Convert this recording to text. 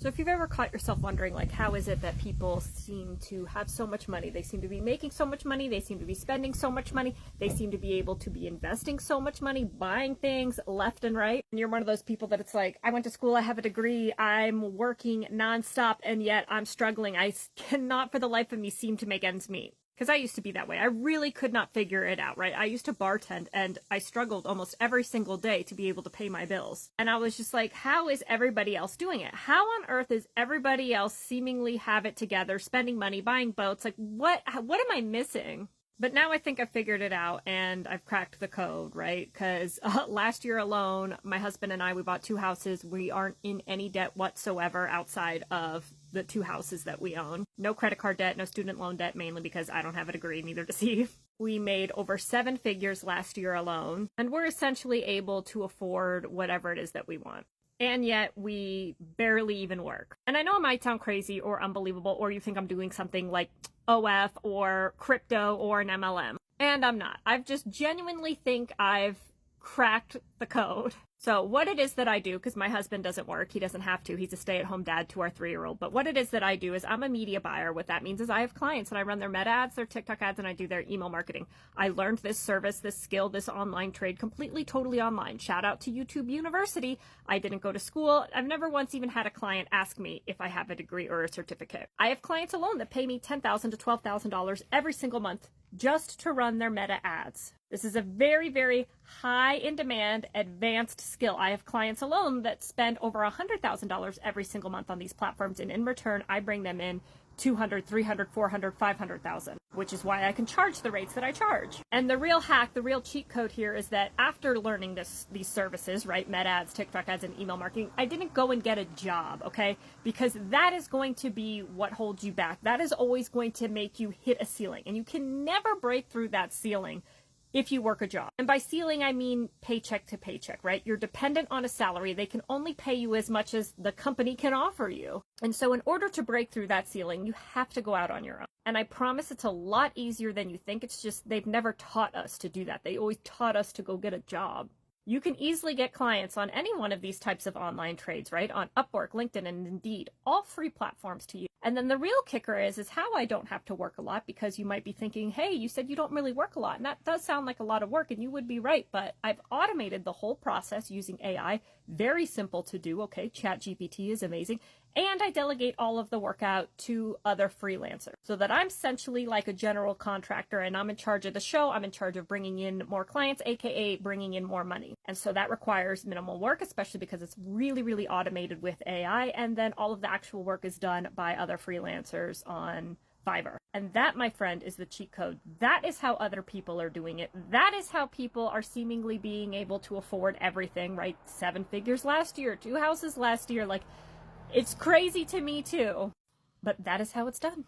So if you've ever caught yourself wondering, like, how is it that people seem to have so much money? They seem to be making so much money. They seem to be spending so much money. They seem to be able to be investing so much money, buying things left and right. And you're one of those people that it's like, I went to school, I have a degree, I'm working nonstop, and yet I'm struggling. I cannot for the life of me seem to make ends meet. Because I used to be that way. I really could not figure it out, right? I used to bartend and I struggled almost every single day to be able to pay my bills. And I was just like, how is everybody else doing it? How on earth is everybody else seemingly have it together, spending money, buying boats? Like, what am I missing? But now I think I've figured it out and I've cracked the code, right? Because last year alone, my husband and I, we bought 2 houses. We aren't in any debt whatsoever outside of the 2 houses that we own. No credit card debt, no student loan debt, mainly because I don't have a degree, neither does he. We made over 7 figures last year alone, and we're essentially able to afford whatever it is that we want. And yet we barely even work. And I know it might sound crazy or unbelievable, or you think I'm doing something like OF or crypto or an MLM. And I'm not. I just genuinely think I've cracked the code. So what it is that I do, because my husband doesn't work, he doesn't have to, he's a stay-at-home dad to our 3-year-old, but what it is that I do is I'm a media buyer. What that means is I have clients and I run their Meta ads, their TikTok ads, and I do their email marketing. I learned this service, this skill, this online trade completely, totally online. Shout out to YouTube University. I didn't go to school. I've never once even had a client ask me if I have a degree or a certificate. I have clients alone that pay me $10,000 to $12,000 every single month just to run their Meta ads. This is a very, very high in demand, advanced skill. I have clients alone that spend over $100,000 every single month on these platforms, and in return, I bring them in 200, 300, 400, 500,000, which is why I can charge the rates that I charge. And the real hack, the real cheat code here is that after learning these services, right, Meta ads, TikTok ads, and email marketing, I didn't go and get a job, okay? Because that is going to be what holds you back. That is always going to make you hit a ceiling, and you can never break through that ceiling if you work a job. And by ceiling, I mean paycheck to paycheck, right? You're dependent on a salary. They can only pay you as much as the company can offer you. And so in order to break through that ceiling, you have to go out on your own. And I promise it's a lot easier than you think. It's just they've never taught us to do that. They always taught us to go get a job. You can easily get clients on any one of these types of online trades, right? On Upwork, LinkedIn, and Indeed, all free platforms to use. And then the real kicker is how I don't have to work a lot, because you might be thinking, hey, you said you don't really work a lot. And that does sound like a lot of work, and you would be right. But I've automated the whole process using AI. Very simple to do. Okay, ChatGPT is amazing. And I delegate all of the work out to other freelancers so that I'm essentially like a general contractor, and I'm in charge of the show. I'm in charge of bringing in more clients, aka bringing in more money. And so that requires minimal work, especially because it's really, really automated with AI. And then all of the actual work is done by other freelancers on Fiverr. And that, my friend, is the cheat code. That is how other people are doing it. That is how people are seemingly being able to afford everything, right? 7 figures last year, 2 houses last year. Like, it's crazy to me too, but that is how it's done.